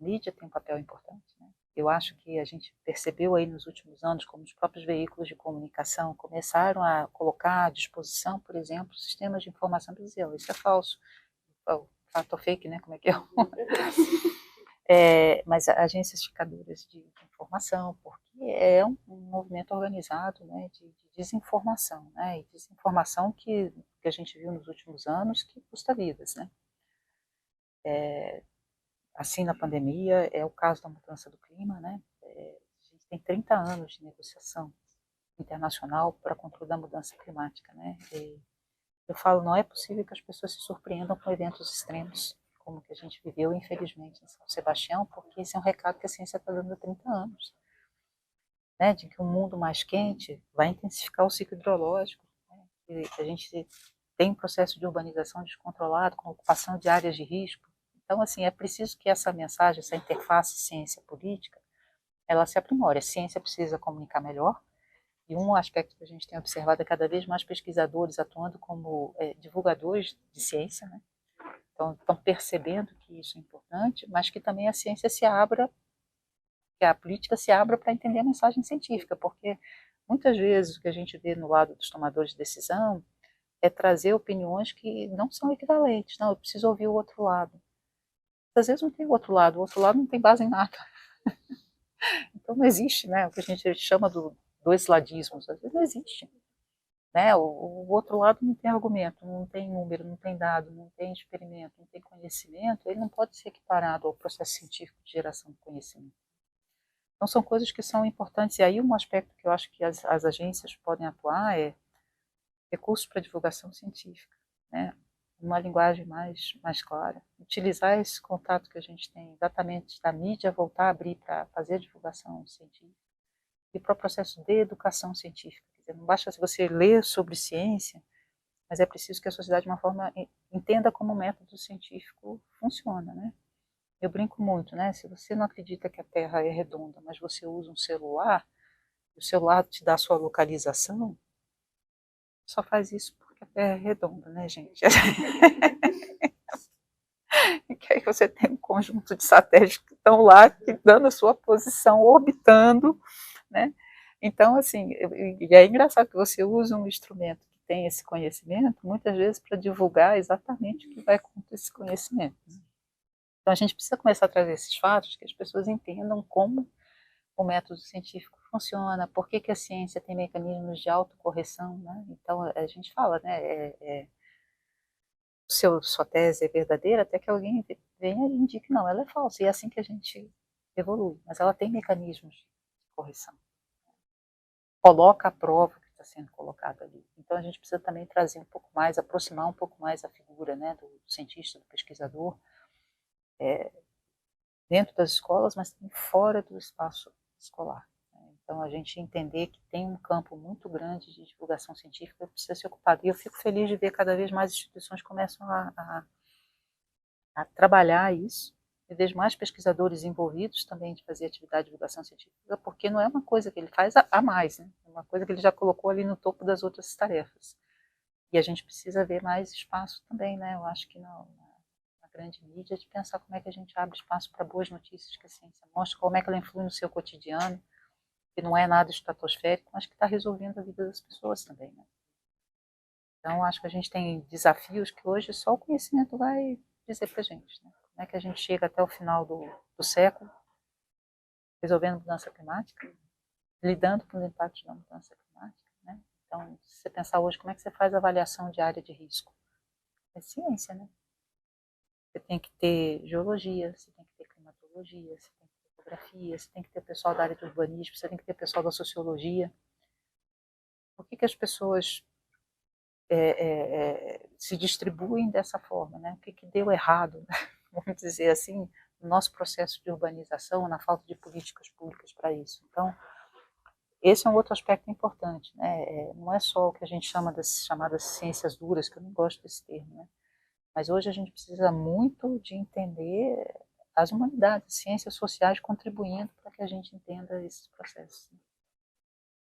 mídia tem um papel importante, né? Eu acho que a gente percebeu aí nos últimos anos como os próprios veículos de comunicação começaram a colocar à disposição, por exemplo, sistemas de informação para dizer, isso é falso, fato ou fake, né? Como é que é? Mas agências ficadoras de informação, porque é um movimento organizado, né, de desinformação, né? E desinformação que a gente viu nos últimos anos que custa vidas, né? Assim na pandemia, é o caso da mudança do clima, né? A gente tem 30 anos de negociação internacional para controle da mudança climática, né? E eu falo, não é possível que as pessoas se surpreendam com eventos extremos, como que a gente viveu, infelizmente, em São Sebastião, porque esse é um recado que a ciência está dando há 30 anos, né? De que um mundo mais quente vai intensificar o ciclo hidrológico, né? E a gente tem um processo de urbanização descontrolado, com ocupação de áreas de risco. Então, assim, é preciso que essa mensagem, essa interface ciência-política, ela se aprimore. A ciência precisa comunicar melhor, e um aspecto que a gente tem observado é cada vez mais pesquisadores atuando como divulgadores de ciência, né? Então, estão percebendo que isso é importante, mas que também a ciência se abra, que a política se abra para entender a mensagem científica, porque muitas vezes o que a gente vê no lado dos tomadores de decisão é trazer opiniões que não são equivalentes. Não, eu preciso ouvir o outro lado. Às vezes não tem o outro lado não tem base em nada. Então não existe, né, o que a gente chama do dois ladismos, às vezes não existe. Né? O outro lado não tem argumento, não tem número, não tem dado, não tem experimento, não tem conhecimento, ele não pode ser equiparado ao processo científico de geração de conhecimento. Então são coisas que são importantes, e aí um aspecto que eu acho que as agências podem atuar é recursos para divulgação científica, né? Uma linguagem mais clara, utilizar esse contato que a gente tem exatamente da mídia, voltar a abrir para fazer divulgação científica, e para o processo de educação científica. Quer dizer, não basta você ler sobre ciência, mas é preciso que a sociedade, de uma forma, entenda como o método científico funciona, né? Eu brinco muito, né? Se você não acredita que a Terra é redonda, mas você usa um celular, o celular te dá a sua localização, só faz isso porque a Terra é redonda, né, gente? Que aí você tem um conjunto de satélites que estão lá, que dando a sua posição, orbitando, né? Então, assim, e é engraçado que você usa um instrumento que tem esse conhecimento, muitas vezes para divulgar exatamente o que vai contra esse conhecimento. Então, a gente precisa começar a trazer esses fatos, que as pessoas entendam como o método científico funciona, por que a ciência tem mecanismos de autocorreção, né? Então, a gente fala, né, sua tese é verdadeira, até que alguém venha e indique, não, ela é falsa, e é assim que a gente evolui, mas ela tem mecanismos de correção. Coloca a prova que está sendo colocada ali. Então a gente precisa também trazer um pouco mais, aproximar um pouco mais a figura, né, do cientista, do pesquisador, dentro das escolas, mas também fora do espaço escolar. Então a gente entender que tem um campo muito grande de divulgação científica que precisa ser ocupado. E eu fico feliz de ver cada vez mais instituições começam a trabalhar isso. Eu vejo mais pesquisadores envolvidos também de fazer atividade de divulgação científica, porque não é uma coisa que ele faz a mais, né? É uma coisa que ele já colocou ali no topo das outras tarefas. E a gente precisa ver mais espaço também, né? Eu acho que na grande mídia, de pensar como é que a gente abre espaço para boas notícias que a ciência mostra, como é que ela influi no seu cotidiano, que não é nada estratosférico, mas que está resolvendo a vida das pessoas também, né? Então, acho que a gente tem desafios que hoje só o conhecimento vai dizer para a gente, né? Como é que a gente chega até o final do século resolvendo mudança climática, lidando com os impactos da mudança climática, né? Então, se você pensar hoje, como é que você faz a avaliação de área de risco? É ciência, né? Você tem que ter geologia, você tem que ter climatologia, você tem que ter topografia, você tem que ter pessoal da área de urbanismo, você tem que ter pessoal da sociologia. Por que as pessoas se distribuem dessa forma, né? O que deu errado, né? Vamos dizer assim, no nosso processo de urbanização, na falta de políticas públicas para isso. Então, esse é um outro aspecto importante, né? Não é só o que a gente chama das chamadas ciências duras, que eu não gosto desse termo, né? Mas hoje a gente precisa muito de entender as humanidades, ciências sociais contribuindo para que a gente entenda esses processos.